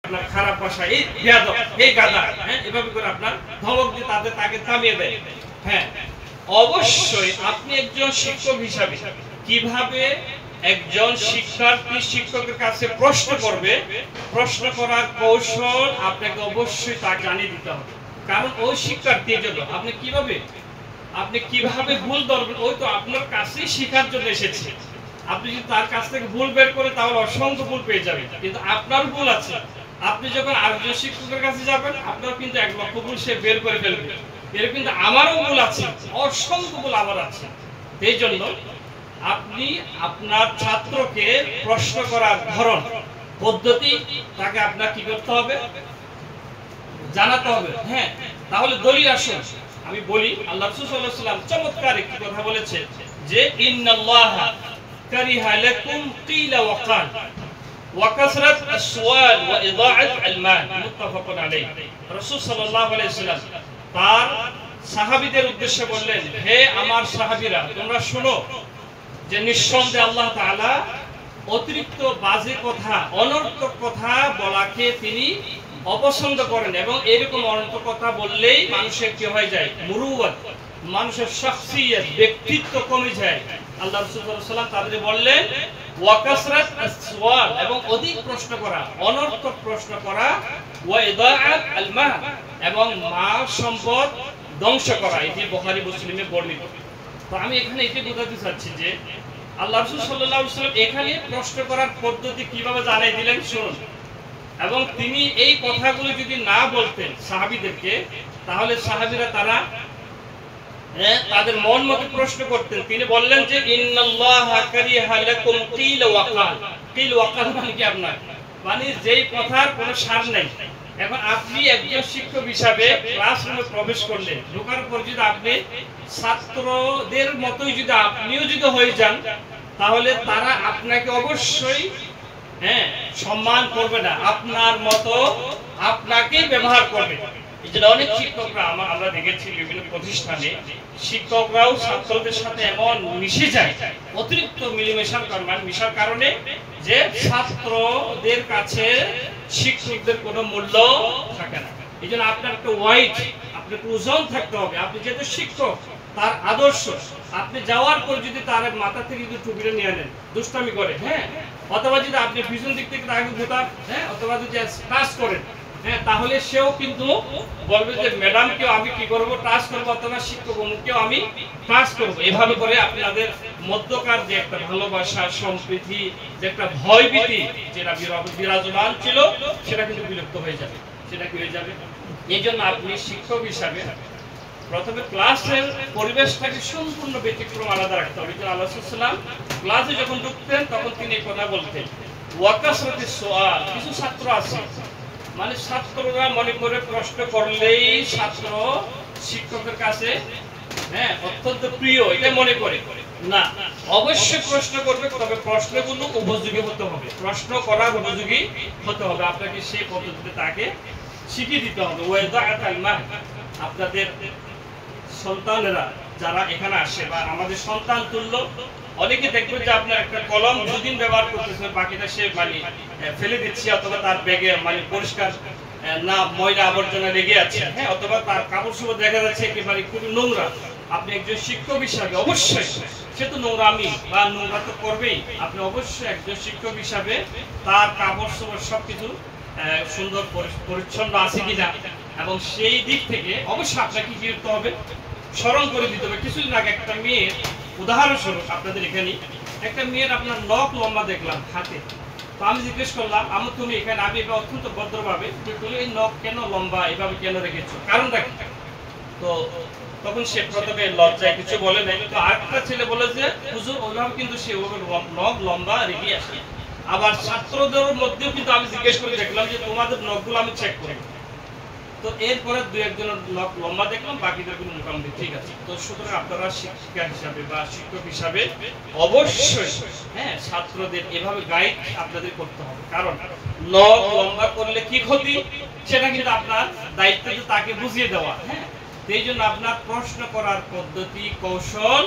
আপনার খারাপ ভাষা, এই বেয়াদব, এই গাধা, হ্যাঁ, এভাবে করে আপনার ধমক দিয়ে তাকে থামিয়ে দেয়। হ্যাঁ, অবশ্যই আপনি একজন শিক্ষক হিসাবে কিভাবে একজন শিক্ষার্থী শিক্ষকের কাছে প্রশ্ন করবে, প্রশ্ন করার কৌশল আপনাকে অবশ্যই তাকে জানিয়ে দিতে হবে। কারণ ওই শিক্ষার্থীর জন্য আপনি কিভাবে ভুল ধরবেন, ওই তো আপনার কাছেই শেখার জন্য এসেছে। আপনি যদি তার কাছ থেকে ভুল বের করে তাহলে অসংখ্য ভুল পেয়ে যাবেন, কিন্তু আপনার ভুল আছে। আপনি যখন আরেকজন শিক্ষকের কাছে যাবেন, আপনার কিন্তু 1 লক্ষ ভুল সে বের করে ফেলবে। এর কিন্তু আমারও ভুল আছে, অসংখ্য ভুল আমার আছে। এই জন্য আপনি আপনার ছাত্রকে প্রশ্ন করার ধরন, পদ্ধতি তাকে আপনার কি করতে হবে, জানাতে হবে। হ্যাঁ, তাহলে দলিল আসুন। আমি বলি, আল্লাহ রাসূল সাল্লাল্লাহু আলাইহি ওয়াসাল্লাম চমৎকার একটি কথা বলেছে যে ইন্নাল্লাহা কারিহা লাকুম কিলা ওয়া কাল ওয়া কাসরাত আস-সুআল ওয়া ইদাআত আল-মাল, মুত্তাফাকুন আলাইহি। রাসূল সাল্লাল্লাহু আলাইহি ওয়াসাল্লাম তার সাহাবীদের উদ্দেশ্যে বললেন, হে আমার সাহাবীরা, তোমরা শোনো যে নিঃসন্দেহে আল্লাহ তাআলা অতিরিক্ত বাজে কথা, অনর্থক কথা বলাকে তিনি অপছন্দ করেন, এবং এরকম অনর্থক কথা বললেই মানুষের কি হয়ে যায়, মুরুওয়াত, মানুষের শাখসিয়ত, ব্যক্তিত্ব কমে যায়। আল্লাহ রাসূল সাল্লাল্লাহু আলাইহি ওয়াসাল্লাম তাদের বললেন ওয়া কাসরাত আস-সুআল, এবং অধিক প্রশ্ন করা, অনর্থক প্রশ্ন করা, ওয়া ইদাআত আল-মাল, এবং মাল সম্পদ ধ্বংস করা। এটি বুখারী মুসলিমে বর্ণিত। তো আমি এখানে এটি বোঝাতে চাচ্ছি যে আল্লাহ রাসূল সাল্লাল্লাহু আলাইহি ওয়াসাল্লাম এখানে প্রশ্ন করার পদ্ধতি কিভাবে জানিয়ে দিলেন শুনুন। এবং তিনি এই কথাগুলো যদি না বলতেন সাহাবীদেরকে, তাহলে সাহাবীরা তাদের মন মতো প্রশ্ন করতেন। তিনি বললেন যে ইন্নাল্লাহা কারিহা লাকুম কিল ওয়া কাল। কিল ওয়া কাল মানে কি, আপনার মানে যেই কথার কোনো সার নাই। এখন আপনি একজন শিক্ষক হিসাবে ক্লাসরুমে প্রবেশ করলেন, ঢোকার পর যদি আপনি ছাত্রদের মতোই যদি আপনিও যদি হয়ে যান, তাহলে তারা আপনাকে অবশ্যই সম্মান করবে না, আপনার মতো আপনাকেই ব্যবহার করবে। এই জন্য অনেক শিক্ষকরা আমরা দেখেছি বিভিন্ন প্রতিষ্ঠানে শিক্ষকরাও ছাত্রদের সাথে এমন মিশে যায়, অতিরিক্ত মিশার কারণে যে ছাত্রদের কাছে শিক্ষকদের কোনো মূল্য থাকে না। এই জন্য আপনার একটা ওয়াইট, আপনার ওজন থাকতে হবে। আপনি যেহেতু শিক্ষক, তার আদর্শ, আপনি যাওয়ার পর যদি তার মাথা থেকে যদি টুপিটা নিয়ে নেন, দুষ্টামি করে, অথবা যদি আপনি পিছন দিক থেকে তাকে ভোটার, অথবা যদি টাচ করেন, তাহলে সেও কিন্তু বলবে যে ম্যাডামকেও আমি কি করবো, টাচ করবো, অথবা শিক্ষক অমুককেও আমি টাচ করবো। এভাবে করে আপনাদের মধ্যকার যে একটা ভালোবাসা, সম্প্রীতি, যে একটা ভয়ভীতি যেটা বিরাজমান ছিল, সেটা কিন্তু বিলুপ্ত হয়ে যাবে। সেটা কি হয়ে যাবে? এই জন্য আপনি শিক্ষক হিসাবে প্রথমে ক্লাসের পরিবেশটাকে সম্পূর্ণ ব্যতিক্রম আলাদা রাখতে হবে। আল্লাহ রাসূল সাল্লাল্লাহু আলাইহি ওয়াসাল্লাম ক্লাসে যখন ঢুকতেন তখন তিনি এই কথা বলতেন, ওয়া কাসরাতিস সুআল। কিছু ছাত্র আছে, মানে ছাত্ররা মনে করে প্রশ্ন করলেই ছাত্র শিক্ষকের কাছে অত্যন্ত প্রিয়, এটা মনে করে না। অবশ্যই প্রশ্ন করবে, তবে প্রশ্নগুলো উপযোগী হতে হবে, প্রশ্ন করার উপযোগী হতে হবে। আপনাকে সেই পদ্ধতিতে তাকে শিখিয়ে দিতে হবে। ওয়া ইদাআত আল-মাল, আপনাদের সন্তানেরা যারা এখানে আসে বা আমাদের সন্তান তুল্য, অনেকে দেখবেন যে আপনার একটা কলম দুদিন ব্যবহার করতেছে, বাকিটা সে মানে ফেলে দিচ্ছে, অথবা তার ব্যাগে মানে পরিষ্কার না, ময়লা আবর্জনা লেগে আছে, অথবা তার কাপড় চোপড় দেখা যাচ্ছে একেবারে খুবই নোংরা। আপনি একজন শিক্ষক হিসাবে অবশ্যই, সে তো নোংরামি বা নোংরা তো করবেই, আপনি অবশ্যই একজন শিক্ষক হিসাবে তার কাপড় চোপড় সবকিছু সুন্দর পরিচ্ছন্ন আছে কিনা, এবং সেই দিক থেকে অবশ্যই আপনাকে কি করতে হবে, স্মরণ করে দিতে হবে। কিছুদিন আগে একটা মেয়ের উদাহরণস্বরূপ আপনাদের এখানে একটা মেয়ের আপনার নখ লম্বা দেখলাম হাতে। তো আমি জিজ্ঞেস করলাম, আমি তুমি এখানে, আমি এবার অত্যন্ত ভদ্রভাবে, তুমি এই নখ কেন লম্বা এভাবে কেন রেখেছো, কারণটা কি? তো তখন সে প্রথমে লজ্জায় কিছু বলে নাই। তো আরেকটা ছেলে বলে যে হুজুর ওইভাবে কিন্তু সে নখ লম্বা রেখে আসে। আবার ছাত্রদের মধ্যেও কিন্তু আমি জিজ্ঞেস করে দেখলাম যে তোমাদের নখগুলো আমি চেক করি। তো এরপরে দুই একজনের নখ লম্বা দেখলাম, বাকিদের কিন্তু মোটামুটি ঠিক আছে। তো সুতরাং আপনারা শিক্ষিকা হিসাবে বা শিক্ষক হিসাবে অবশ্যই ছাত্রদের এভাবে গাইড আপনাদের করতে হবে। কারণ নখ লম্বা করলে কি ক্ষতি, সেটা কিন্তু আপনার দায়িত্ব যে তাকে বুঝিয়ে দেওয়া। এই জন্য আপনার প্রশ্ন করার পদ্ধতি, কৌশল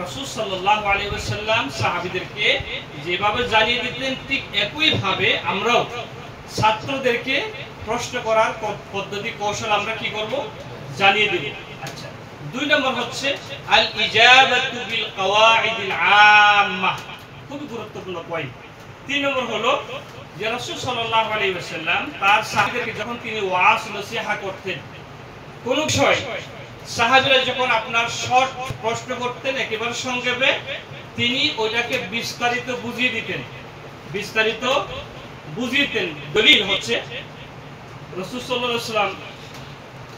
রাসূল সাল্লাল্লাহু আলাইহি ওয়াসাল্লাম সাহাবীদেরকে যেভাবে জানিয়ে দিতেন, ঠিক একই ভাবে আমরাও ছাত্রদেরকে প্রশ্ন করার পদ্ধতি কৌশল আমরা কি করব, জানিয়ে দেব। আচ্ছা, 2 নম্বর হচ্ছে আল ইজাবাতু বিল কওয়াইদিল আম্মা, খুব গুরুত্বপূর্ণ পয়েন্ট। 3 নম্বর হলো যে রাসূল সাল্লাল্লাহু আলাইহি ওয়াসাল্লাম তার সাহাবীদেরকে যখন তিনি ওয়াজ নসিহত করতেন, কোন বিষয় সাহাবীরা যখন আপনার শর্ট প্রশ্ন করতেন একেবারে সংক্ষেপে, তিনি ওইটাকে বিস্তারিত বুঝিয়ে দিতেন, বিস্তারিত বুঝিয়ে দিতেন। দলিল হচ্ছে রাসূল সাল্লাল্লাহু আলাইহি ওয়াসাল্লাম,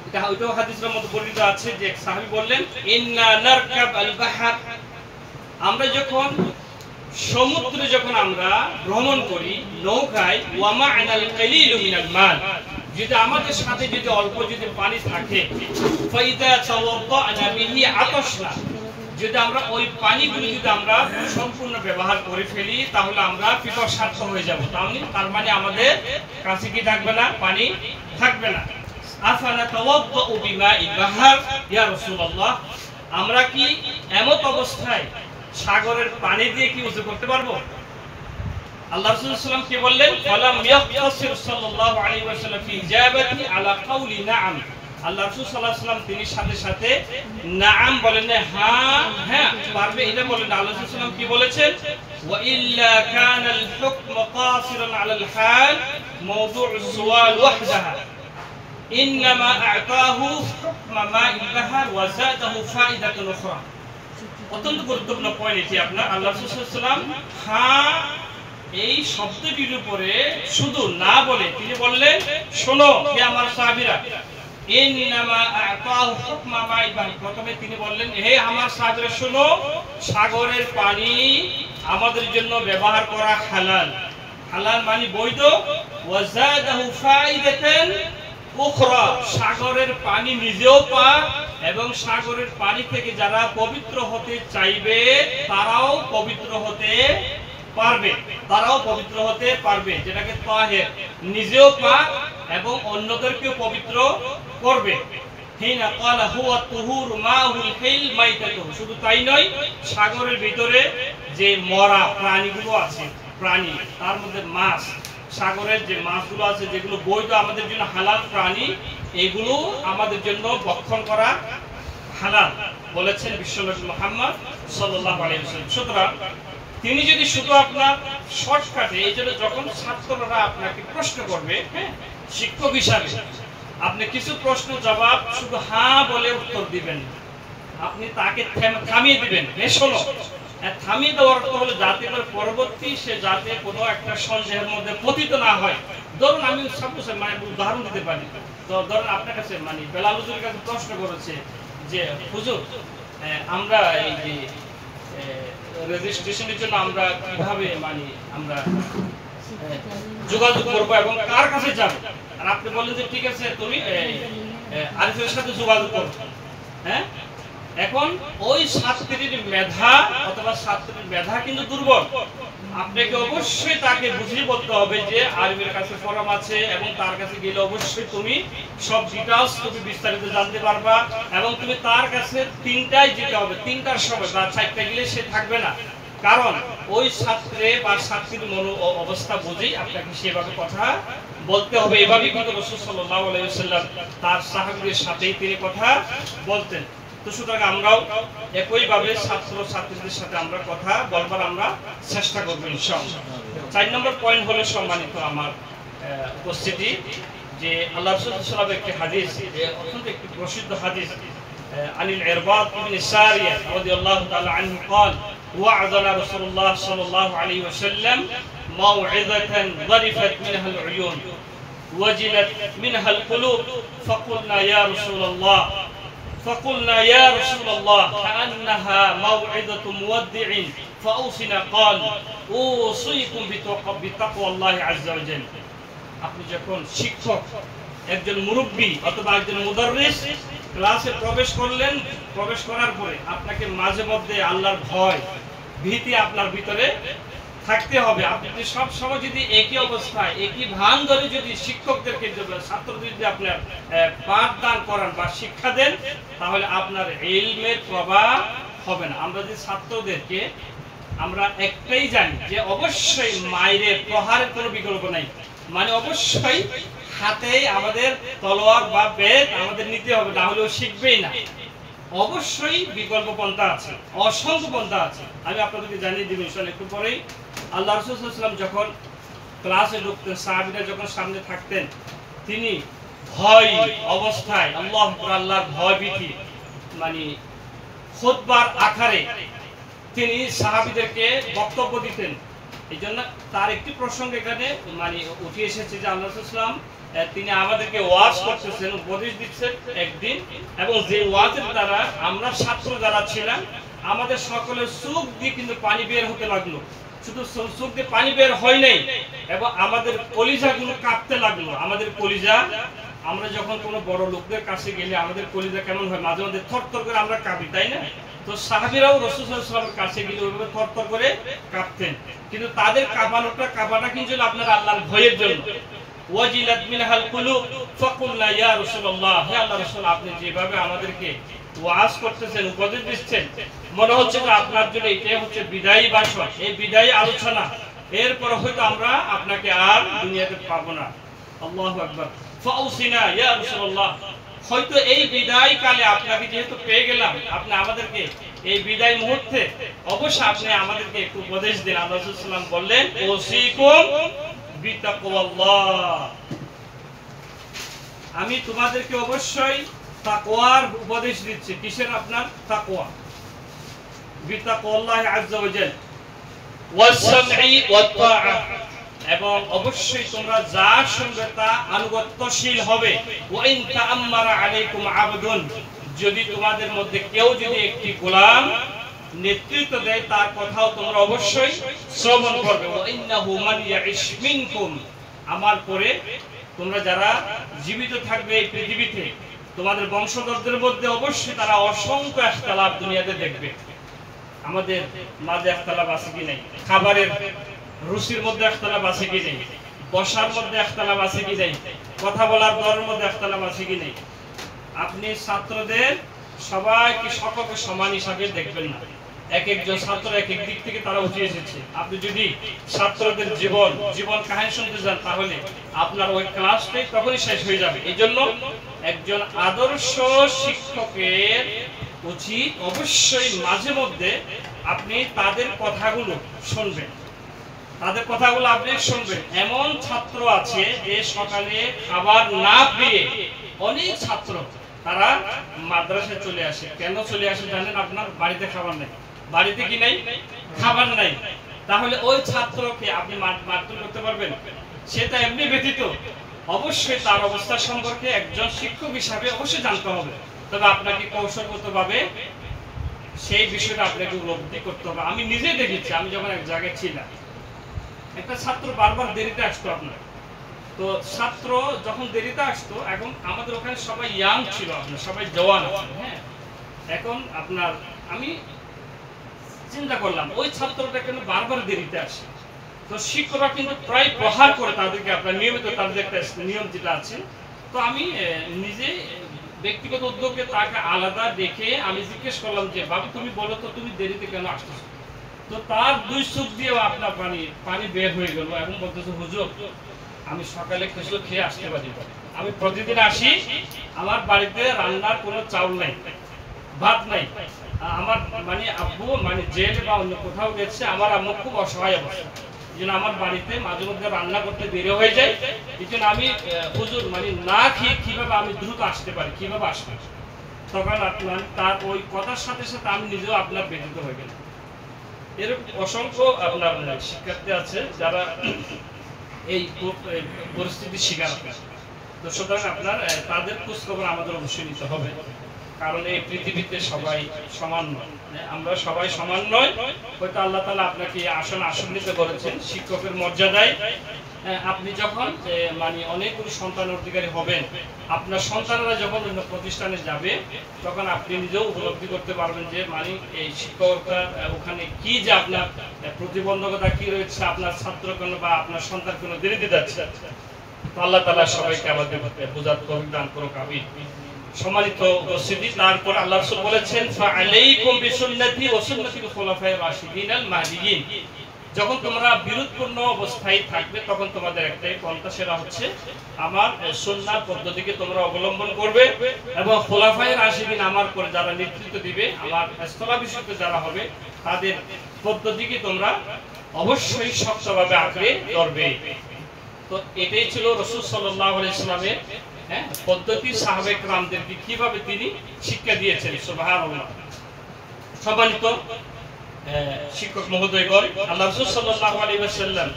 এটা ওইটাও হাদিসের মধ্যে বর্ণিত আছে যে এক সাহাবী বললেন, ইন্না নারকাব আল বাহর, আমরা যখন সমুদ্রে যখন আমরা ভ্রমণ করি নৌকায়, ওয়া মা'নাল কালিলু মিনাল মাল, যদি আমাদের সাথে যদি অল্প যদি পানি থাকে, ফাইদা তাওয়াদ্দানা বিহি আতাশনা, যদি আমরা ওই পানিগুলো যদি আমরা সম্পূর্ণ ব্যবহার করে ফেলি তাহলে আমরা পিপাসার্ত হয়ে যাব, তার মানে আমাদের কাছে কি থাকবে না, পানি থাকবে না। আফানা তাওয়াদ্দাউ বিমাইল বাহর ইয়া রাসূলুল্লাহ, আমরা কি এমত অবস্থায় সাগরের পানি দিয়ে কি ওযু করতে পারবো? আল্লাহ রাসূল সাল্লাল্লাহু আলাইহি ওয়াসাল্লাম কি বললেন, ফালাম ইয়াকতাসির সাল্লাল্লাহু আলাইহি ওয়াসাল্লাম ফি ইজাবাতি আলা কাউলি নাআম, আল্লাহ রাসূল সাল্লাল্লাহু আলাইহি ওয়াসাল্লাম তিনি সাথে সাথে নাআম বলেন না, হ্যাঁ হ্যাঁ পারবে এটা বলেন। আল্লাহ রাসূল সাল্লাল্লাহু আলাইহি ওয়াসাল্লাম কি বলেছেন, ওয়া ইল্লা কানা আল হুকম কাসিরান আলা আল হাল মাওদু'উ সুওয়াল ওয়াহদাহা, ইনমা আ'তাহু হুকমা মা'il বাহর ওয়া যাদাহু ফাইদাতান উখরা। অত্যন্ত গুরুত্বপূর্ণ পয়েন্ট এটি আপনার। আল্লাহ রাসূল সাল্লাল্লাহু আলাইহি ওয়াসাল্লাম হ্যাঁ এই শব্দটির উপরে শুধু না বলে তিনি বললেন, শোনো হে আমার সাহাবীরা, ইননামা আ'তাহু হুকমা মা'il বাহর, প্রথমে তিনি বললেন, হে আমার সাহাবীরা শোনো, সাগরের পানি আমাদের জন্য ব্যবহার করা হালাল, হালাল মানে বৈধ, ওয়া যাদাহু ফাইদাতান উখরা, সাগরের পানি নিজেও পাক এবং সাগরের পানি থেকে যারা পবিত্র হতে চাইবে তারাও পবিত্র হতে পারবে, তারাও পবিত্র হতে পারবে, যেটাকে তাহের, নিজেও পাক এবং অন্যদেরকেও পবিত্র করবে। হিনা ক্বালা হুয়া তুহুর মাহুল হিল মাইতাতু, শুধু তাই নয়, সাগরের ভিতরে যে মরা প্রাণীগুলো আছে, প্রাণী তার মধ্যে মাছ, সাগরের যে মাছগুলো আছে যেগুলো বৈধ আমাদের জন্য হালাল প্রাণী, এগুলো আমাদের জন্য ভক্ষণ করা হালাল বলেছেন বিশ্বনবী মুহাম্মদ সাল্লাল্লাহু আলাইহি ওয়াসাল্লাম। সুতরাং তিনি যদি শুধু আপনার শর্টকাটে, এই জন্য যখন ছাত্ররা আপনাকে প্রশ্ন করবে, হ্যাঁ শিক্ষক হিসাবে আপনি কিছু প্রশ্ন জবাব শুধু হ্যাঁ বলে উত্তর দিবেন, আপনি তাকে থামিয়ে দিবেন, হে শোনো, থামিয়ে দেওয়ার অর্থ হলো যাতে করে পরবর্তী সে যাতে কোনো একটা সন্দেহের মধ্যে পতিত না হয়। ধরুন আমি সাপোজ মানে উদাহরণ দিতে পারি, তো ধরুন আপনার কাছে মানে বেলাল হুজুরের কাছে প্রশ্ন করেছে যে হুজুর আমরা এই যে রেজিস্ট্রেশনের জন্য আমরা কিভাবে মানে আমরা যোগাযোগ করবো এবং কার কাছে যাব, আর আপনি বললেন যে ঠিক আছে তুমি আরিফের সাথে যোগাযোগ করো। হ্যাঁ, এখন ওই ছাত্রীর মেধা অথবা ছাত্রীর মেধা কিন্তু দুর্বল, আপনাকে অবশ্যই তাকে বুঝিয়ে বলতে হবে যে আরবির কাছে ফরম আছে এবং তার কাছে গেলে অবশ্যই তুমি সব ডিটেইলস তুমি বিস্তারিত জানতে পারবা এবং তুমি তার কাছে 3টায় যেতে হবে, 3টার সময় বা 4টা গেলে সে থাকবে না, কারণ ওই ছাত্রে বা ছাত্রীর মন অবস্থা বুঝেই আপনাকে সেভাবে কথা বলতে হবে। এভাবেই কিন্তু রাসূল সাল্লাল্লাহু আলাইহি ওয়াসাল্লাম তার সাহাবীদের সাথেই তিনি কথা বলতেন। তো সুতরাং আমরাও একইভাবে ছাত্র ছাত্রীদের সাথে আমরা কথা বলবার আমরা চেষ্টা করব ইনশাআল্লাহ। 4 নম্বর পয়েন্ট হলো সম্মানিত আমার উপস্থিতি, যে আল্লাহ রাসূল সাল্লাল্লাহু আলাইহি ওয়াসাল্লাম একটি হাদিস, অত্যন্ত একটি প্রসিদ্ধ হাদিস, আনিল ইরবাদ ইবনে সারিয়া রাদিয়াল্লাহু তাআলা আনহু قال وعظنا رسول الله صلى الله عليه وسلم موعظة ظرفت منها العيون وجلت منها القلوب فقلنا يا رسول الله كأنها موعظة مودع فأوصنا قال أوصيكم بتقوى الله عز وجل। আপনি যখন শিক্ষক, একজন মুরব্বী অথবা একজন মুদাররিস ক্লাসে প্রবেশ করার পরে আপনাকে মাঝে মধ্যে আল্লাহর ভয় ভীতি আপনার ভিতরে থাকতে হবে। আপনি সব সময় যদি একই অবস্থায় একই ভান ধরে যদি শিক্ষকদেরকে ছাত্রদের যদি আপনার পাঠদান করান বা শিক্ষা দেন তাহলে আপনার ইলমের প্রবাহ হবে না। আমরা যে ছাত্রদেরকে আমরা একটাই জানি যে অবশ্যই মায়ের প্রহারের কোনো বিকল্প নাই, মানে অবশ্যই হাতে আমাদের তলোয়ার বা বেত আমাদের নিতে হবে, না হলে ও শিখবেই না। অবশ্যই বিকল্প পন্থা আছে, অসংখ্য পন্থা আছে। আমি আপনাদেরকে জানিয়ে দিব ইনশাআল্লাহ একটু পরেই। আল্লাহ রাসূল সাল্লাল্লাহু আলাইহি ওয়াসাল্লাম যখন ক্লাসে ঢুকতেন, সাহাবীরা যখন সামনে থাকতেন, তিনি ভয় অবস্থায় আল্লাহু আকবার, আল্লাহর ভয় ভীতি মানে খুতবার আকারে তিনি সাহাবীদেরকে বক্তব্য দিতেন। এই জন্য তার একটি প্রসঙ্গ এখানে মানে উঠে এসেছে যে আল্লাহ রাসূল সাল্লাল্লাহু আলাইহি ওয়াসাল্লাম তিনি আমাদেরকে ওয়াজ করতেছেন, উপদেশ দিচ্ছেন একদিন, এবং যে ওয়াজের দ্বারা আমরা ছাত্র যারা ছিলাম আমাদের সকলের চোখ দিয়ে কিন্তু পানি বের হতে লাগলো। শুধু চোখ দিয়ে পানি বের হয় নাই, এবং আমাদের কলিজাগুলো কাঁপতে লাগলো। আমাদের কলিজা, আমরা যখন কোনো বড় লোকদের কাছে গেলে আমাদের কলিজা কেমন হয়, মাঝে মাঝে থরথর করে আমরা কাঁপি, তাই না? তো সাহাবীরাও রাসূল সাল্লাল্লাহু আলাইহি ওয়াসাল্লামের কাছে গেলে ওইভাবে থরথর করে কাঁপতেন, কিন্তু তাদের কাঁপাটা কিন্তু আপনার আল্লাহর ভয়ের জন্য। ওয়াজিলাত মিনহাল কুলুব ফাকুলনা ইয়া রাসূলুল্লাহ, হে আল্লাহর রাসূল, আপনি যেভাবে আমাদেরকে ওয়াজ করতেছেন, উপদেশ দিচ্ছেন, মনে হচ্ছে যে আপনার জন্য এটাই হচ্ছে বিদায়ী ভাষণ, এই বিদায়ী আলোচনা, এরপর হয়তো আমরা আপনাকে আর দুনিয়াতে পাবো না। আল্লাহু আকবার। ফাউসিনা ইয়া রাসূলুল্লাহ, হয়তো এই বিদায় কালে আপনাকে যেহেতু পেয়ে গেলাম, আপনি আমাদেরকে এই বিদায় মুহূর্তে অবশ্যই আপনি আমাদেরকে একটু উপদেশ দিন। আল্লাহ রাসূল সাল্লাল্লাহু আলাইহি ওয়াসাল্লাম বললেন, ওসিকুম বিতাকওয়াল্লাহ, আমি তোমাদেরকে অবশ্যই তাকওয়ার উপদেশ দিচ্ছি। কিসের? আপনার তাকওয়া। বিতাকওয়াল্লাহি আযজা ওয়া জাল ওয়াস-সামঈ ওয়াত-তাআ, এবং অবশ্যই তোমরা যা শুনবে তা আনুগত্যশীল হবে। ওয়া ইন তাআম্মারা আলাইকুম আবদুন, যদি তোমাদের মধ্যে কেউ যদি একটি গোলাম নেতৃত্ব দেয়, তার কথাও তোমরা অবশ্যই শ্রবণ করবে। ওয়া ইন্নাহু মান ইয়াইশ মিনকুম, আমার পরে তোমরা যারা জীবিত থাকবে এই পৃথিবীতে, তোমাদের বংশধরদের মধ্যে অবশ্যই তারা অসংখ্য ইখতিলাফ দুনিয়াতে দেখবে। আমাদের মাঝে ইখতিলাফ আছে কি নাই? খাবারের রুচির মধ্যে ইখতিলাফ আছে কি নাই? বসার মধ্যে ইখতিলাফ আছে কি নাই? কথা বলার দরের মধ্যে ইখতিলাফ আছে কি নাই? আপনি ছাত্রদের সবাইকে সকলকে সমান হিসাবে দেখবেন না। এক একজন ছাত্র এক এক দিক থেকে তারা উঠে এসেছে। আপনি যদি ছাত্রদের জীবন কাহিনী শুনতে যান, তাহলে আপনার ওই ক্লাসটাই তখনই শেষ হয়ে যাবে। এই জন্য একজন আদর্শ শিক্ষকের উচিত অবশ্যই মাঝে মধ্যে আপনি তাদের কথাগুলো শুনবেন, তাদের কথাগুলো আপনি শুনবেন। এমন ছাত্র আছে যে সকালে খাবার না পেয়ে, অনেক ছাত্র তারা মাদ্রাসায় চলে আসে। কেন চলে আসে জানেন? আপনার বাড়িতে খাবার নেই। বাড়িতে কি নাই? খাবার নাই। তাহলে ওই ছাত্রকে আপনি মারধর করতে পারবেন? সেটা এমনি ব্যতীত অবশ্যই তার অবস্থা সম্পর্কে একজন শিক্ষক হিসাবে অবশ্যই জানতে হবে। তবে আপনাকে কৌশলগতভাবে সেই বিষয়টা আপনাকে উপলব্ধি করতে হবে। আমি নিজে দেখেছি, আমি যখন এক জায়গায় ছিলাম, একটা ছাত্র বারবার দেরিতে আসতো আপনার। তো ছাত্র যখন দেরিতে আসতো, এখন আমাদের ওখানে সবাই ইয়াং ছিল, আপনার সবাই জওয়ান। হ্যাঁ, এখন আপনার আমি চিন্তা করলাম ওই ছাত্রটা কেন বারবার দেরিতে আসে। তো শিক্ষকরা কিন্তু প্রায় প্রহার করে তাদেরকে, আপনার নিয়মিত তাদের একটা নিয়ম যেটা আছে। তো আমি নিজে ব্যক্তিগত উদ্যোগে তাকে আলাদা দেখে আমি জিজ্ঞেস করলাম যে, বাবু তুমি বলো তো তুমি দেরিতে কেন আসতেছো? তো তার দুই চোখ দিয়ে আপনার পানি বের হয়ে গেল এবং বলতেছে, হুজুর আমি সকালে কিছু খেয়ে আসতে পারি, আমি প্রতিদিন আসি, আমার বাড়িতে রান্নার কোনো চাউল নাই, ভাত নাই, আমার আব্বু জেল বা অন্য কোথাও গেছে, আমার আম্মু খুব অসহায় অবস্থা, এই জন্য আমার বাড়িতে মাঝে মধ্যে রান্না করতে দেরি হয়ে যায়। এই জন্য আমি হুজুর না খেয়ে কিভাবে আমি দ্রুত আসতে পারি, কিভাবে আসবে? তখন আপনার তার ওই কথার সাথে সাথে আমি নিজেও আপনার ব্যথিত হয়ে গেলাম। এরকম অসংখ্য আপনার শিক্ষার্থী আছে যারা এই পরিস্থিতির শিকার হয়। তো সুতরাং আপনার তাদের খোঁজখবর আমাদের অবশ্যই নিতে হবে, কারণ এই পৃথিবীতে সবাই সমান নয়, আমরা সবাই সমান নয়। হয়তো আল্লাহ তাআলা আপনাকে আসন আসন্নিত করেছেন শিক্ষকের মর্যাদায়। আপনি যখন অনেকগুলো সন্তানের অধিকারী হবেন, আপনার সন্তানরা যখন অন্য প্রতিষ্ঠানে যাবে, তখন আপনি নিজেও উপলব্ধি করতে পারবেন যে এই শিক্ষকতা ওখানে কি, যে আপনার প্রতিবন্ধকতা কি রয়েছে, আপনার ছাত্র কেন বা আপনার সন্তান কেন দেরিতে যাচ্ছে। তো আল্লাহ তাআলা সবাইকে আমাদের বোঝার তৌফিক দান করুক, আমিন। সম্মানিত উপস্থিতি, তারপর আল্লাহ রাসূল বলেছেন, ফাআলাইকুম বিসুন্নতি ওয়া সুন্নাতিল খুলাফায়ে রাশিদিন আল মাহদিয়িন, যখন তোমরা বিরোধপূর্ণ অবস্থায় থাকবে তখন তোমাদের একটাই পন্থা, সেটা হচ্ছে আমার সুন্নাহ পদ্ধতিকে তোমরা অবলম্বন করবে এবং খোলাফায়ে রাশিদিন আমার পরে যারা নেতৃত্ব দিবে, আমার স্থলাভিষিক্ত যারা হবে, তাদের পদ্ধতিকে তোমরা অবশ্যই শক্তভাবে আঁকড়ে ধরবে। তো এটাই ছিল রাসূল সাল্লাল্লাহু আলাইহি ওয়াসাল্লামের পদ্ধতি, সাহাবায়ে কেরামদেরকে কিভাবে তিনি শিক্ষা দিয়েছেন। সুবহানাল্লাহ। সম্মানিত শিক্ষক মহোদয়গণ, আল্লাহ রাসূল সাল্লাল্লাহু আলাইহি ওয়াসাল্লাম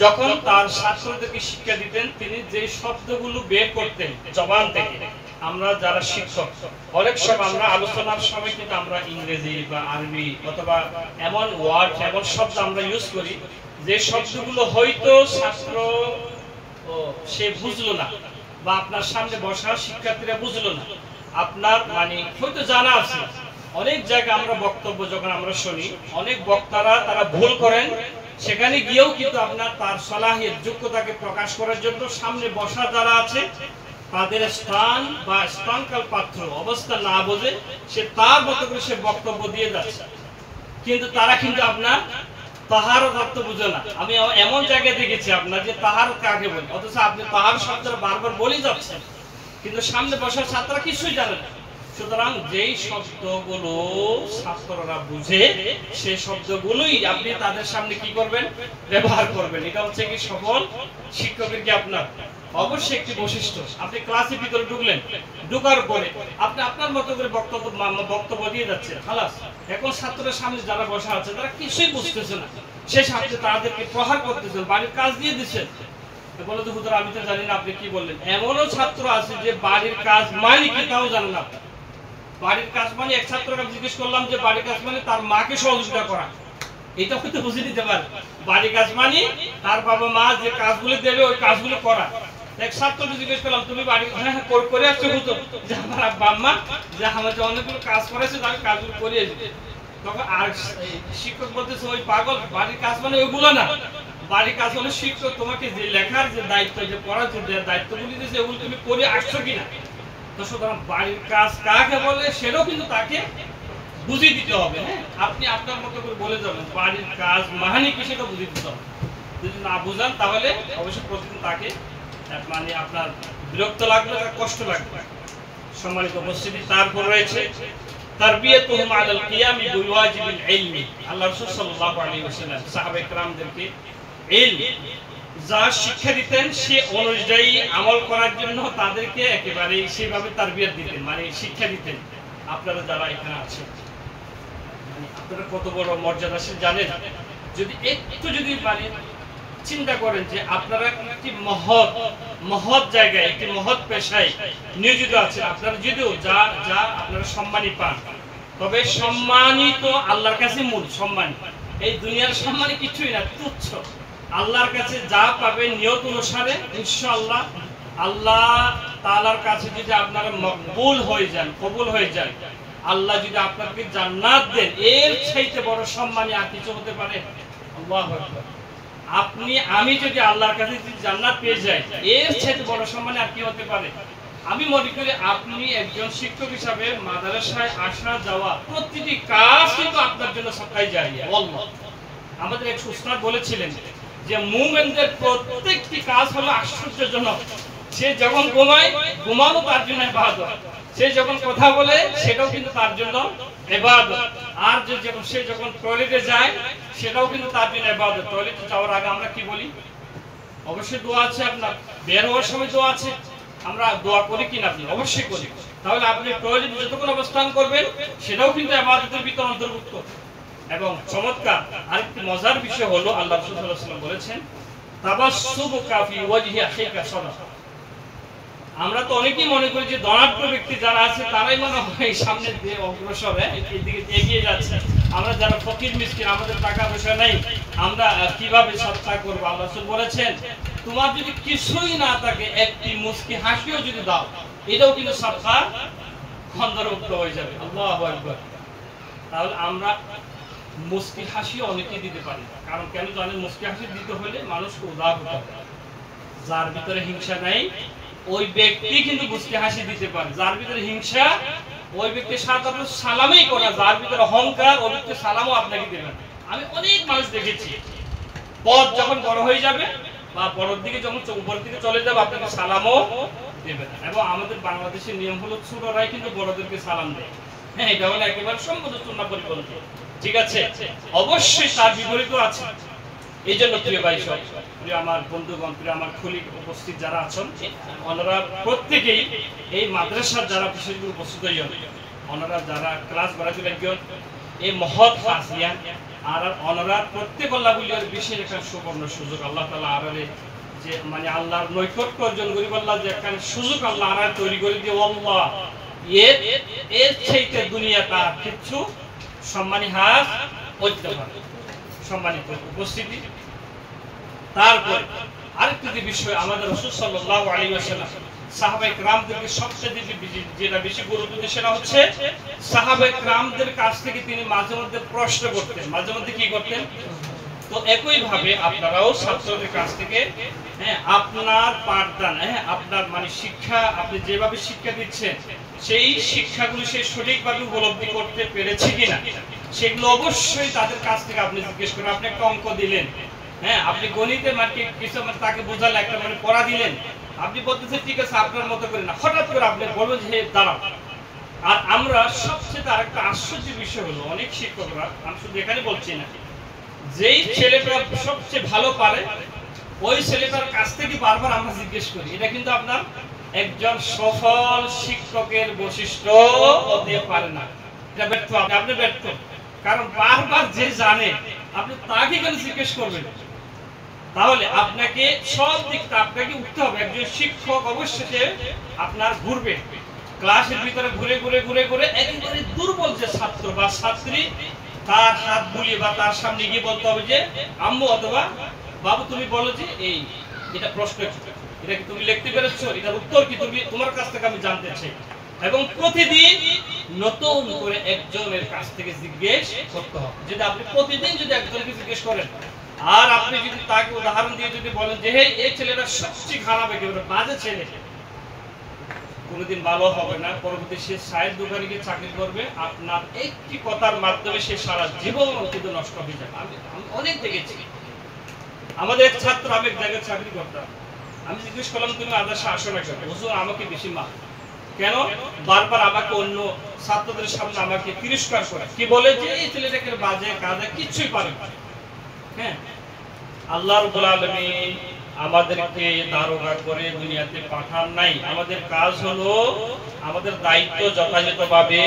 যখন তার ছাত্রদেরকে শিক্ষা দিতেন, তিনি যে শব্দগুলো বের করতেন জবান থেকে, আমরা যারা শিক্ষক অনেক সময় আমরা আলোচনার সময় কিন্তু আমরা ইংরেজি বা আরবি অথবা এমন ওয়ার্ড, এমন শব্দ আমরা ইউজ করি যে শব্দগুলো হয়তো ছাত্র সে বুঝলো না বা আপনার সামনে বসা শিক্ষার্থীরা বুঝলো না, আপনার মানে হয়তো জানা আছে। অনেক জায়গায় আমরা বক্তব্য যখন আমরা শুনি, অনেক বক্তারা তারা ভুল করেন, সেখানে গিয়েও কিন্তু আপনার তার সালাহিয়ত যোগ্যতাকে প্রকাশ করার জন্য সামনে বসা যারা আছে তাদের স্থান বা স্থানকাল পাত্র অবস্থা না বোঝে সে তার মতো করে সে বক্তব্য দিয়ে যাচ্ছে, কিন্তু তারা কিন্তু আপনার তাহারত অর্থ বুঝে না। আমি এমন জায়গায় দেখেছি আপনার যে তাহারত কাকে বলে, অথচ আপনি তাহার শব্দটা বারবার বলে যাচ্ছেন, কিন্তু সামনে বসা ছাত্ররা কিছুই জানে না। সুতরাং যেই শব্দগুলো ছাত্ররা বুঝে সেই শব্দগুলোই আপনি তাদের সামনে কি করবেন, ব্যবহার করবেন। এটা হচ্ছে কি সকল শিক্ষকের কি আপনার অবশ্যই একটি বৈশিষ্ট্য। আপনি ক্লাসের ভিতরে ঢুকলেন, ঢোকার পরে আপনি আপনার মতো করে বক্তব্য দিয়ে যাচ্ছেন, খালাস। এখন ছাত্রের সামনে যারা বসা আছে তারা কিছুই বুঝতেছে না, সে সাথে তাদেরকে প্রহার করতেছেন, বাড়ির কাজ দিয়ে দিচ্ছেন। বলে তো হুজুর আমি তো জানি না আপনি কি বললেন। এমনও ছাত্র আছে যে বাড়ির কাজ মানে কি তাও জানে না। বাড়ির কাজ মানে এক ছাত্রকে জিজ্ঞেস করলাম যে বাড়ির কাজ মানে তার মাকে সহযোগিতা করা, এটা হয়তো বুঝে নিতে পারে। বাড়ির কাজ মানে তার বাবা মা যে কাজগুলো দেবে ওই কাজগুলো করা। এক ছাত্রকে জিজ্ঞেস করলাম তুমি বাড়ি করে আসছো হুজুর, যে আমার আব্বা আম্মা যে আমাকে অনেকগুলো কাজ করেছে তার কাজগুলো করিয়ে দিবে। তখন আর শিক্ষক বলতেছে ওই পাগল, বাড়ির কাজ মানে ওইগুলো না, বাড়ির কাজ হলো শিক্ষক তোমাকে যে লেখার যে দায়িত্ব, যে পড়ার যে দায়িত্বগুলি দিয়েছে ওগুলো তুমি করে আসছো কিনা। তো সুতরাং বাড়ির কাজ কাকে বলে সেটাও কিন্তু তাকে বুঝিয়ে দিতে হবে। হ্যাঁ, আপনি আপনার মতো করে বলে যাবেন বাড়ির কাজ মানে কি সেটা বুঝিয়ে দিতে হবে। যদি না বুঝান তাহলে অবশ্যই প্রতিদিন তাকে মানে আপনার বিরক্ত লাগবে, তার কষ্ট লাগবে। সম্মানিত উপস্থিতি, তারপর রয়েছে তারবিয়াতুহুম আলাল কিয়ামি বিওয়াজিবিল ইলমি। আল্লাহ রাসূল সাল্লাল্লাহু আলাইহি ওয়াসাল্লাম সাহাবায়ে কেরামদেরকে ইলম যা শিক্ষা দিতেন সে অনুযায়ী আমল করার জন্য তাদেরকে একেবারে সেভাবে তারবিয়ত দিতেন, মানে শিক্ষা দিতেন। আপনারা যারা এখানে আছেন মানে আপনারা কত বড় মর্যাদাশীল জানেন। যদি একটু যদি মানে চিন্তা করেন যে আপনারা একটি মহৎ জায়গায়, একটি মহৎ পেশায় নিয়োজিত আছেন, আপনারা যদিও যা যা আপনারা সম্মানী পান, তবে সম্মানই তো আল্লাহর কাছে মূল সম্মান। এই দুনিয়ার সম্মানী কিছুই না, তুচ্ছ। আল্লাহর কাছে যা পাবেন নিয়ত অনুসারে ইনশাআল্লাহ আল্লাহ তাআলার কাছে যদি আপনারা মকবুল হয়ে যান, কবুল হয়ে যান, আল্লাহ যদি আপনাকে জান্নাত দেন, এর চাইতে বড় সম্মানী আর কিছু হতে পারে? আল্লাহু আকবার। আপনি আমি যদি আল্লাহর কাছে যদি জান্নাত পেয়ে যাই, এর চাইতে বড় সম্মানী আর কি হতে পারে? আমি মনে করি আপনি একজন শিক্ষক হিসাবে মাদ্রাসায় আসা যাওয়া প্রতিটি কাজ কিন্তু আপনার জন্য সকাই যায়। আল্লাহ আমাদের এক উস্তাদ বলেছিলেন যে মুমিনদের প্রত্যেকটি কাজ হলো আশ্চর্যজনক। সে যখন ঘুমায়, ঘুমানো তার জন্য ইবাদত। সে যখন কথা বলে, সেটাও কিন্তু তার জন্য ইবাদত। আর সে যখন টয়লেটে যায়, সেটাও কিন্তু তার জন্য ইবাদত। টয়লেটে যাওয়ার আগে আমরা কি বলি? অবশ্যই দোয়া আছে, আপনার বের হওয়ার সময় দোয়া আছে। আমরা দোয়া করি কিনা? আপনি অবশ্যই করি। তাহলে আপনি টয়লেটে যতক্ষণ অবস্থান করবেন সেটাও কিন্তু ইবাদতের ভিতরে অন্তর্ভুক্ত। এবং চমৎকার আরেকটি মজার বিষয় হলো আল্লাহ রাসূল সাল্লাল্লাহু আলাইহি ওয়াসাল্লাম বলেছেন তাবাসসুমুকা ফি ওয়াজহি আখিকা সাদাকা। আমরা তো অনেকেই মনে করি যে ধনাঢ্য ব্যক্তি যারা আছে তারাই মনে হয় সামনে দিয়ে অগ্রসর, এদিকে এগিয়ে যাচ্ছে। আমরা যারা ফকির মিসকিন, আমাদের টাকা পয়সা নাই, আমরা কিভাবে সদকা করব? আল্লাহ রাসূল বলেছেন তোমার যদি কিছুই না থাকে, একটি মুস্কি হাসিও যদি দাও, এটাও কিন্তু সদকার অন্তর্ভুক্ত হয়ে যাবে। আল্লাহু আকবার। তাহলে আমরা মুস্কি হাসি অনেকে দিতে পারি, কারণ কেন জানেন? মুস্কি হাসি দিতে হলে মানুষকে উদার হতে হবে। যার ভিতরে হিংসা নাই ওই ব্যক্তি কিন্তু মুস্কি হাসি দিতে পারে। যার ভিতরে হিংসা ওই ব্যক্তি সাধারণ সালামই করে। যার ভিতরে অহংকার ওই ব্যক্তি সালামও আপনাকে দেবেন। আমি অনেক মানুষ দেখেছি পথ যখন বড় হয়ে যাবে বা বড়র দিকে যখন উপরের দিকে চলে যাবে আপনাকে সালামও দেবে না। এবং আমাদের বাংলাদেশের নিয়ম হলো ছোটরাই কিন্তু বড়দেরকে সালাম দেয়। হ্যাঁ, এটা হলো একেবারে সম্পূর্ণ সুন্নাহ পরিপন্থী। ঠিক আছে, অবশ্যই তার বিপরীতও আছে। এই জন্য প্রিয় ভাই সব, প্রিয় আমার বন্ধুগণ, প্রিয় আমার খলিক উপস্থিত যারা আছেন, ওনারা প্রত্যেকেই এই মাদ্রাসার যারা বিশেষ করে উপস্থিত হইন, ওনারা যারা ক্লাস বাড়াতে একজন এই মহৎ হাসিয়ান আর ওনারা প্রত্যেক আল্লাহ বলিয়ার বিশেষ একটা সুবর্ণ সুযোগ আল্লাহ তাআলা আরারে যে মানে আল্লাহর নৈকট্য অর্জন করিব আল্লাহ যে একটা সুযোগ আল্লাহ আরারে তৈরি করে দিয়ে আল্লাহ এর চাইতে দুনিয়াটা কিছু সম্মানী হাত করতে পারে। সম্মানিত উপস্থিতি, তারপর আরেকটি যে বিষয়, আমাদের রাসূল সাল্লাল্লাহু আলাইহি ওয়াসাল্লাম সাহাবায়ে কেরামদেরকে সবচেয়ে যেটা বেশি গুরুত্ব দিতেন সেটা হচ্ছে সাহাবায়ে কেরামদের কাছ থেকে তিনি মাঝে মধ্যে প্রশ্ন করতেন। মাঝে মধ্যে কি করতেন? তো একই ভাবে আপনারাও ছাত্রদের কাছ থেকে আপনার পাঠদান, আপনার মানে শিক্ষা, আপনি যেভাবে শিক্ষা দিচ্ছেন সেই শিক্ষাগুলো সে সঠিকভাবে উপলব্ধি করতে পেরেছে কিনা সেগুলো অবশ্যই তাদের কাছ থেকে আপনি জিজ্ঞেস করবেন। আপনি একটা অঙ্ক দিলেন, আপনি গণিতে মানে কিছু তাকে বোঝালে একটা মানে পড়া দিলেন, আপনি বলতেছেন ঠিক আছে আপনার মতো করে না, হঠাৎ করে আপনি বলবেন যে দাঁড়াও। আর আমরা সবচেয়ে আরেকটা আশ্চর্যের বিষয় হলো অনেক শিক্ষকরা, আমি শুধু এখানে বলছি না, যেই ছেলেটা সবচেয়ে ভালো পারে ওই ছেলেটার কাছ থেকে বারবার আমরা জিজ্ঞেস করি। এটা কিন্তু আপনার একজন সফল শিক্ষকের বৈশিষ্ট্য হতে পারে না। এটা ব্যর্থ, আপনি ব্যর্থ। কারণ বারবার যে জানে আপনি তাকে কেন জিজ্ঞেস করবেন? তাহলে আপনাকে সব দিকটা আপনাকে উঠতে হবে। একজন শিক্ষক অবশ্যই আপনার ঘুরবে ক্লাসের ভিতরে, ঘুরে ঘুরে ঘুরে ঘুরে একেবারে দুর্বল যে ছাত্র বা ছাত্রী তার হাত বুলিয়ে বা তার সামনে গিয়ে বলতে হবে যে আম্মু অথবা বাবু তুমি বলো যে এই এটা প্রশ্ন, এটা কি তুমি লিখতে পেরেছো, এটার উত্তর কি তুমি, তোমার কাছ থেকে আমি জানতে চাই। এবং প্রতিদিন নতুন করে একজনের কাছ থেকে জিজ্ঞেস করতে হবে। যদি আপনি প্রতিদিন যদি একজনকে জিজ্ঞেস করেন আর আপনি যদি তাকে উদাহরণ দিয়ে যদি বলেন যে হে এই ছেলেটা সবচেয়ে খারাপ, একেবারে বাজে ছেলে, কোনোদিন ভালো হবে না। পরবর্তী সে চায়ের দোকানে গিয়ে চাকরি করবে, আপনার একটি কথার মাধ্যমে সে সারা জীবন অতীত নষ্ট হয়ে যাবে। আমি অনেক দেখেছি। আমাদের এক ছাত্র, আমি এক জায়গায় চাকরি করতাম, আমি জিজ্ঞেস করলাম তুমি আদর্শে আসো না কেন? হুজুর আমাকে বেশি মা কেন? বারবার আমাকে অন্য ছাত্রদের সামনে আমাকে তিরস্কার করে, কি বলে যে এই ছেলেটাকে বাজে কাজে কিছুই পারে না। হ্যাঁ, আল্লাহ রাব্বুল আলামিন আমাদেরকে দারোগা করে দুনিয়াতে পাঠান নাই। আমাদের কাজ হলো আমাদের দায়িত্ব যথাযথভাবে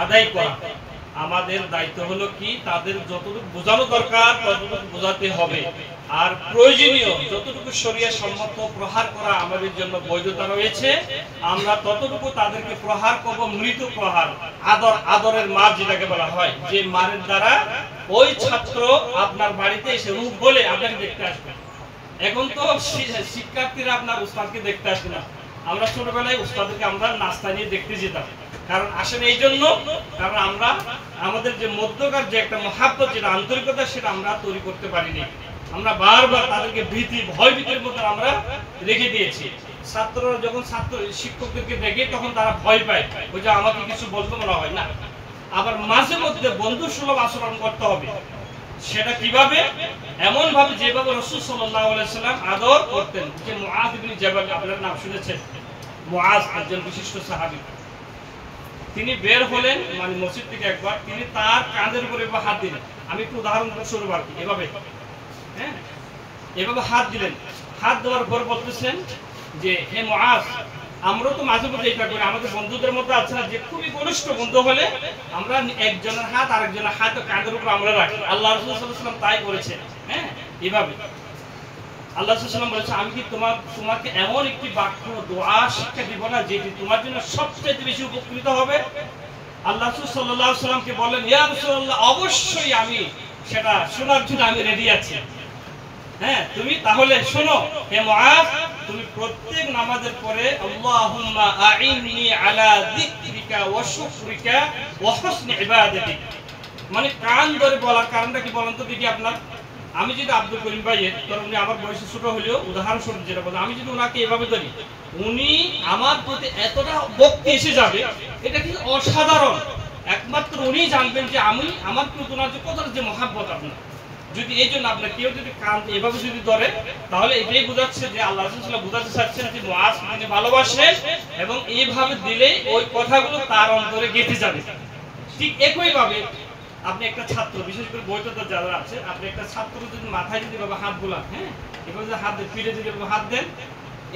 আদায় করা। আমাদের দায়িত্ব হলো কি, তাদের যতটুকু বোঝানো দরকার ততটুকু বোঝাতে হবে। আর প্রয়োজনীয় যতটুকু শরীয়ত সম্মত প্রহার করা আমাদের জন্য বৈধতা রয়েছে, আমরা ততটুকু তাদেরকে প্রহার করব। মৃত প্রহার, আদরের মার যেটাকে বলা হয়, যে মারের দ্বারা ওই ছাত্র আপনার বাড়িতে এসে রূপ বলে আপনাকে দেখতে আসবে। এখন তো শিক্ষার্থীরা আপনার উস্তাদকে দেখতে আসবে না। আমরা ছোটবেলায় উস্তাদকে আমরা নাস্তা নিয়ে দেখতে যেতাম। কারণ আসেন এই জন্য, কারণ আমরা আমাদের যে মধ্যকার যে একটা মহাব্বত, যেটা আন্তরিকতা, সেটা আমরা তৈরি করতে পারিনি। আমরা বারবার তাদেরকে ভীতি, ভয় ভীতির মধ্যে আমরা রেখে দিয়েছি। ছাত্ররা যখন ছাত্র শিক্ষকদেরকে দেখে তখন তারা ভয় পায়, ওই যে আমাকে কিছু বলতে মনে হয় না। আবার মাঝে মধ্যে বন্ধু সুলভ আচরণ করতে হবে। সেটা কিভাবে? এমন ভাবে যেভাবে রাসূল সাল্লাল্লাহু আলাইহি সাল্লাম আদর করতেন। যে মুআয ইবনে জাবাল, আপনারা নাম শুনেছেন, মুআয একজন বিশিষ্ট সাহাবী। তিনি বের হলেন মানে মসজিদ থেকে একবার, তিনি তার কাঁধের উপরে হাত দিলেন। আমি একটু উদাহরণ শুরু করব, এভাবে এভাবে হাত দিলেন। হাত দেওয়ার পর বলতেছেন যে হে মুআয, আমরা তো মাঝে মধ্যে এটা করি, আমাদের বন্ধুদের মধ্যে আছে না যে খুবই ঘনিষ্ঠ বন্ধু হলে আমরা একজনের হাত আরেকজনের হাত কাঁধের উপর আমরা রাখি। আল্লাহ রাসূল সাল্লাল্লাহু আলাইহি ওয়াসাল্লাম তাই করেছেন। এইভাবে আল্লাহ রাসূল সাল্লাল্লাহু আলাইহি ওয়াসাল্লাম বলেছে, আমি কি তোমাকে এমন একটি বাক্য দোয়া শিক্ষা দিব না যেটি তোমার জন্য সবচেয়ে বেশি উপকৃত হবে? আল্লাহ রাসূল সাল্লাল্লাহু আলাইহি ওয়াসাল্লামকে বললেন, ইয়া রাসূলুল্লাহ, অবশ্যই আমি সেটা শোনার জন্য আমি রেডি আছি। তুমি তাহলে শোনো। হে মুআয, তুমি প্রত্যেক নামাজের পরে আল্লাহুম্মা আইন্নি আলা যিকরিকা ওয়া শুকরিকা ওয়া হুসনি ইবাদাতিক, মানে কান ধরে বলার কারণটা কি বলেন তো দেখি আপনার? আমি যদি আব্দুল করিম ভাইয়ের, কারণ উনি আমার বয়সে ছোট হলেও উদাহরণস্বরূপ যেটা বলেন, আমি যদি ওনাকে এভাবে ধরি, উনি আমার প্রতি এতটা ভক্তি এসে যাবে, এটা কি অসাধারণ। একমাত্র উনি জানবেন যে আমি আমার প্রতি ওনার যে কতটা যে মহাব্বত আপনার। যদি এই জন্য আপনার কেউ যদি কান এভাবে যদি ধরে, তাহলে এটাই বোঝাচ্ছে যে আল্লাহ রাসূল বোঝাতে চাচ্ছেন যে মুআজ তিনি ভালোবাসেন এবং এইভাবে দিলে ওই কথাগুলো তার অন্তরে গেঁথে যাবে। ঠিক একই ভাবে আপনি একটা ছাত্র, বিশেষ করে বৈধতা যারা আছে, আপনি একটা ছাত্র যদি মাথায় যদি এভাবে হাত বুলান, হ্যাঁ এভাবে যদি হাত দেন, পিঠে যদি হাত দেন,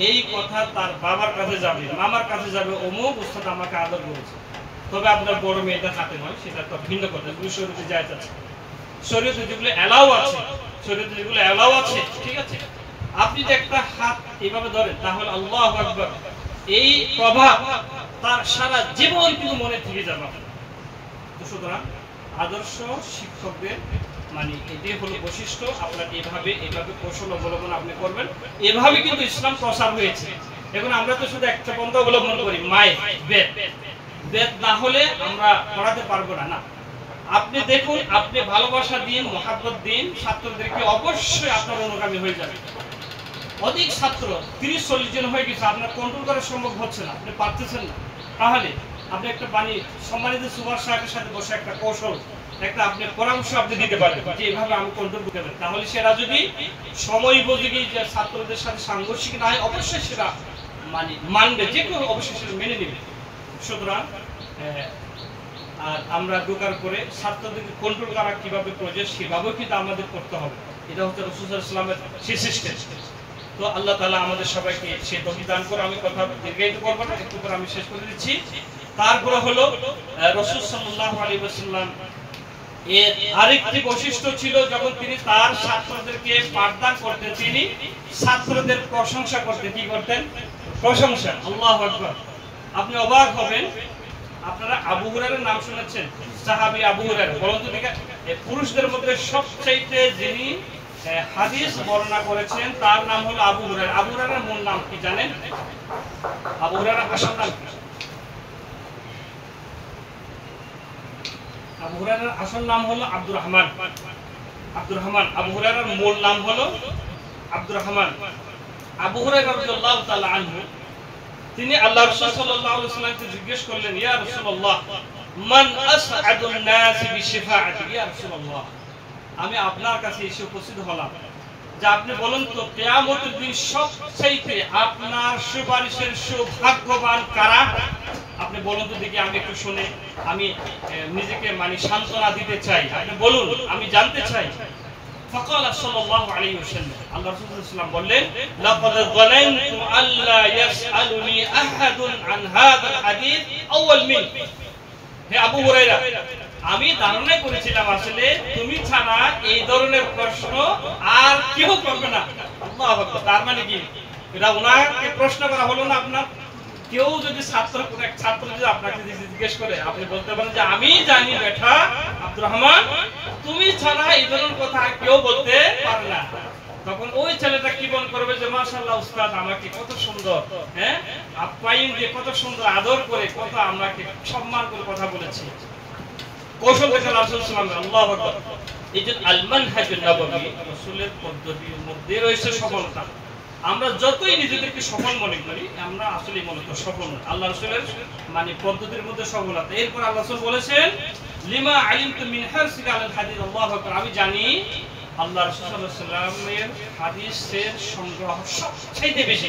এই কথা তার বাবার কাছে যাবে, মামার কাছে যাবে, অমুক উস্তাদ আমাকে আদর করেছে। তবে আপনার বড় মেয়েটার হাতে নয়, সেটা তো ভিন্ন কথা, এগুলো শরীয়তে জায়েজ আছে, শরীয়তে যেগুলো অ্যালাউ আছে, শরীয়তে যেগুলো অ্যালাউ আছে, ঠিক আছে। আপনি যদি একটা হাত এইভাবে ধরেন, তাহলে আল্লাহু আকবার, এই প্রভাব তার সারা জীবন কিন্তু মনে থেকে যাবে। তো সুতরাং আদর্শ শিক্ষকদের মানে এটাই হলো বৈশিষ্ট্য। আপনার এইভাবে কৌশল অবলম্বন আপনি করবেন, এভাবে কিন্তু ইসলাম প্রসার হয়েছে। এখন আমরা তো শুধু একটা পন্থা অবলম্বন করি, মায়ের বেদ, বেদ না হলে আমরা পড়াতে পারবো না। না, আপনি দেখুন, আপনি ভালোবাসা দিন, মহাব্বত দিন, ছাত্রদেরকে অবশ্যই আপনার অনুগামী হয়ে যাবে। অধিক ছাত্র 30-40 জন হয়ে গেছে, আপনার কন্ট্রোল করা সম্ভব হচ্ছে না, আপনি পারতেছেন না, তাহলে আপনি একটা সম্মানিত সুভাষ সাহেবের সাথে বসে একটা কৌশল, একটা আপনি পরামর্শ আপনি দিতে পারেন যে এইভাবে আমি কন্ট্রোল করতে পারি। তাহলে সেটা যদি সময় উপযোগী যে ছাত্রদের সাথে সাংঘর্ষিক না হয়, অবশ্যই সেটা মানবে, যে কেউ অবশ্যই সেটা মেনে নেবে। সুতরাং আর আমরা ঢোকার পরে ছাত্রদেরকে কন্ট্রোল করা কিভাবে প্রয়োজন সেভাবেও কিন্তু আমাদের করতে হবে। এটা হচ্ছে রাসূল সাল্লাল্লাহু আলাইহি ওয়াসাল্লামের সেই সিস্টেম। তো আল্লাহ তাআলা আমাদের সবাইকে সেই তৌফিক দান করে। আমি কথা দীর্ঘায়িত করব না, একটু পরে আমি শেষ করে দিচ্ছি। তারপরে হলো রাসূল সাল্লাল্লাহু আলাইহি ওয়াসাল্লাম এর আরেকটি বৈশিষ্ট্য ছিল, যখন তিনি তার ছাত্রদেরকে পাঠদান করতেন, তিনি ছাত্রদের প্রশংসা করতেন। কি করতেন? প্রশংসা। আল্লাহু আকবার। আপনি অবাক হবেন, আপনারা আবু হুরায়রার নাম শুনেছেন? সাহাবী আবু হুরায়রা। বলুন তো দেখেন, পুরুষদের মধ্যে সবচেয়ে যিনি হাদিস বর্ণনা করেছেন তার নাম হলো আবু হুরায়রা। আবু হুরায়রার মূল নাম কি জানেন? আবু হুরায়রার আসল নাম কি? আবু হুরায়রার আসল নাম হলো আব্দুর রহমান। আব্দুর রহমান। আবু হুরায়রার মূল নাম হলো আব্দুর রহমান। আবু হুরায়রা রাদিয়াল্লাহু তাআলা আনহু, তিনি আল্লাহ রাসূল সাল্লাল্লাহু আলাইহি ওয়াসাল্লামকে জিজ্ঞেস করলেন, ইয়া রাসূলুল্লাহ, মান আসআদুন নাস বিশফাআতি? ইয়া রাসূলুল্লাহ, আমি আপনার কাছে এসে উপস্থিত হলাম, যে আপনি বলুন তো কিয়ামতের দিন সবচেয়ে আপনার সুপারিশের সৌভাগ্যবান কারা? আপনি বলুন তো দেখি, আমি একটু শুনে আমি নিজেকে সান্ত্বনা দিতে চাই, আপনি বলুন, আমি জানতে চাই। فقال صلى الله عليه وسلم, আল্লাহ রাসূল সাল্লাল্লাহু আলাইহি ওয়াসাল্লাম বললেন, লাকাদ যালানতু আল্লা ইয়াসআলুনি আহাদুন আন হাযাল হাদিস আউয়াল মিন। হে আবু হুরায়রা, আমি ধারণা করেছিলাম আসলে তুমি ছাড়া এই ধরনের প্রশ্ন আর কেউ করবে না। আল্লাহু আকবার। তার মানে কি, এটা ওনাকে প্রশ্ন করা হলো না আপনার? কেউ যদি কোন এক ছাত্র যদি আপনাকে জিজ্ঞেস করে, আপনি বলতে পারেন যে আমি জানি বেটা আব্দুর রহমান, তুমি ছাড়া এই ধরনের কথা কেউ বলতে পারে না। তখন ওই ছেলেটা কি মনে করবে যে মাশাআল্লাহ উস্তাদ আমাকে কত সুন্দর আপ্যায়ন দিয়ে, কত সুন্দর আদর করে, কত আমাকে সম্মান করে কথা বলেছে। কৌশল দেখেন রাসূল সাল্লাল্লাহু আলাইহি ওয়াসাল্লাম। আল্লাহু আকবার। এই যে আল মানহাজুন নববী, রাসূলের পদ্ধতির মধ্যে রয়েছে সফলতা। আমরা যতই নিজেদেরকে সফল মনে করি, আমরা আসলে মূলত সফল না। আল্লাহ রাসূলের পদ্ধতির মধ্যে সফলতা। এরপর আল্লাহ রাসূল বলেছেন, লিমা আলিমতু মিন হারসিকা আলাল হাদিস। আল্লাহু আকবার। আমি জানি আল্লাহ রাসূল সাল্লাল্লাহু আলাইহি ওয়াসাল্লামের হাদিসের সংগ্রহ সবচেয়ে বেশি।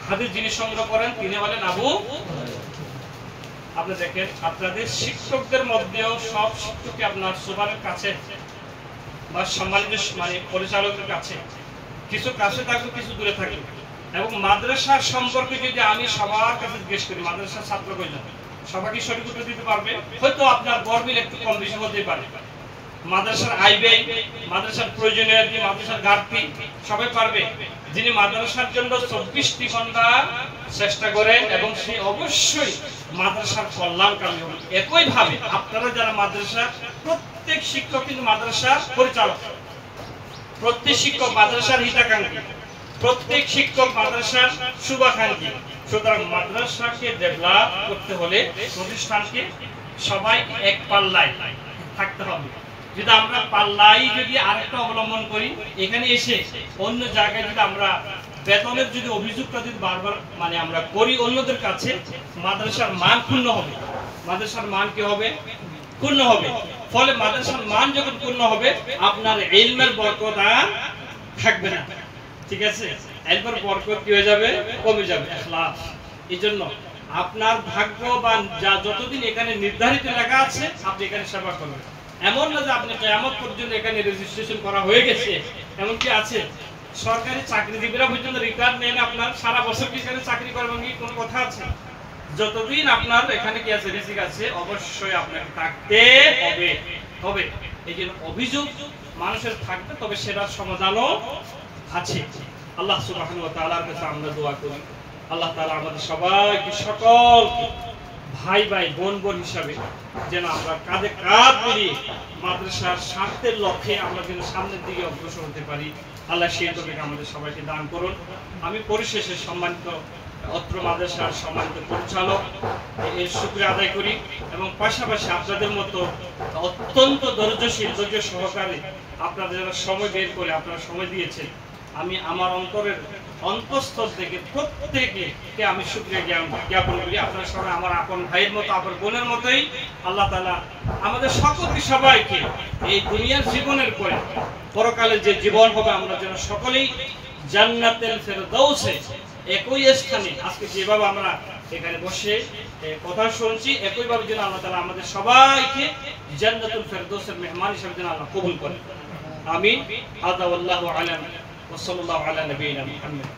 হাদিস যিনি সংগ্রহ করেন তিনি হলেন আবু। আপনি দেখেন, আপনাদের শিক্ষকদের মধ্যেও সব শিক্ষকই আপনার সুপারের কাছে বা সম্মানিত পরিচালকের কাছে, কিছু কাছে থাকবে, কিছু দূরে থাকবে। এবং মাদ্রাসার সম্পর্কে যদি আমি সবার কাছে জিজ্ঞেস করি, মাদ্রাসার ছাত্র কয়জন, সবাইকে সঠিক উত্তর দিতে পারবে? হয়তো আপনার গরমিল একটু কম বেশি হতে পারে। মাদ্রাসার আয় ব্যয়, মাদ্রাসার প্রয়োজনীয়তা, মাদ্রাসার ঘাটতি সবাই পারবে। যিনি মাদ্রাসার জন্য 24টি ঘন্টা চেষ্টা করেন এবং সে অবশ্যই মাদ্রাসার কল্যাণকামী হন। একইভাবে আপনারা যারা মাদ্রাসা, প্রত্যেক শিক্ষক কিন্তু মাদ্রাসার পরিচালক, প্রত্যেক শিক্ষক মাদ্রাসার হিতাকাঙ্ক্ষী, প্রত্যেক শিক্ষক মাদ্রাসার শুভাকাঙ্ক্ষী। সুতরাং মাদ্রাসাকে ডেভেলপ করতে হলে প্রতিষ্ঠানকে সবাই এক পাল্লায় থাকতে হবে। যদি আমরা পাল্লাই যদি আরেকটা অবলম্বন করি, এখানে এসে অন্য জায়গায় যদি আমরা বেতনের যদি অভিযোগটা যদি বারবার আমরা করি অন্যদের কাছে, মাদ্রাসার মান ক্ষুণ্ণ হবে। মাদ্রাসার মান কি হবে? ক্ষুণ্ণ হবে। ফলে মাদ্রাসার মান যখন পূর্ণ হবে আপনার ইলমের বরকত আর থাকবে না, ঠিক আছে? এরপর বরকত কি হয়ে যাবে? কমে যাবে। ইখলাস। এইজন্য আপনার ভাগ্যবান যা যতদিন এখানে নির্ধারিত লেখা আছে আপনি এখানে সেবা করবেন। এমন না যে আপনি কিয়ামত পর্যন্ত এখানে রেজিস্ট্রেশন করা হয়ে গেছে, এমন কি আছে? সরকারি চাকরিজীবীরা পর্যন্ত রিটায়ার নেন, আপনার সারা বছর কি এখানে চাকরি করবেন কি কোনো কথা আছে? যতদিন আপনার এখানে কি আছে, রিজিক আছে, অবশ্যই আপনাকে থাকতে হবে। তবে এই যে অভিযোগ মানুষের থাকবে, তবে সেটার সমাধানও আছে। আল্লাহ সুবহানাহু ওয়া তাআলার কাছে আমরা দোয়া করি, আল্লাহ তাআলা আমাদের সবাইকে, সকল ভাই ভাই বোন বোন হিসাবে যেন আমরা কাঁধে কাঁধ মিলিয়ে মাদ্রাসার স্বার্থের লক্ষ্যে আমরা যেন সামনের দিকে অগ্রসর হতে পারি। আল্লাহ সেই তৌফিক আমাদের সবাইকে দান করুন। আমি পরিশেষে সম্মানিত অত্র মাদ্রাসার সম্মানিত পরিচালক এর শুকরিয়া আদায় করি এবং পাশাপাশি আপনাদের মতো অত্যন্ত ধৈর্যশীল, ধৈর্য সহকারে আপনারা যারা সময় বের করে আপনারা সময় দিয়েছেন, আমি আমার অন্তরের অন্তঃস্থল থেকে প্রত্যেককে আমি শুকরিয়া জ্ঞাপন করি। আপনারা সবাই আমার আপন ভাইয়ের মতো, আপন বোনের মতোই। আল্লাহ তাআলা আমাদের সকলকে, সবাইকে এই দুনিয়ার জীবনের পরে পরকালে যে জীবন হবে, আমরা যেন সকলেই জান্নাতুল ফেরদাউসে একই স্থানে আজকে যেভাবে আমরা এখানে বসে কথা শুনছি, একইভাবে যেন আল্লাহ তাআলা আমাদের সবাইকে জান্নাতুল ফেরদাউসের মেহমান হিসেবে যেন আল্লাহ কবুল করেন। আমিন। আল্লাহু আ'লাম ওয়া সাল্লাল্লাহু আলা নবিয়িনা মুহাম্মদ।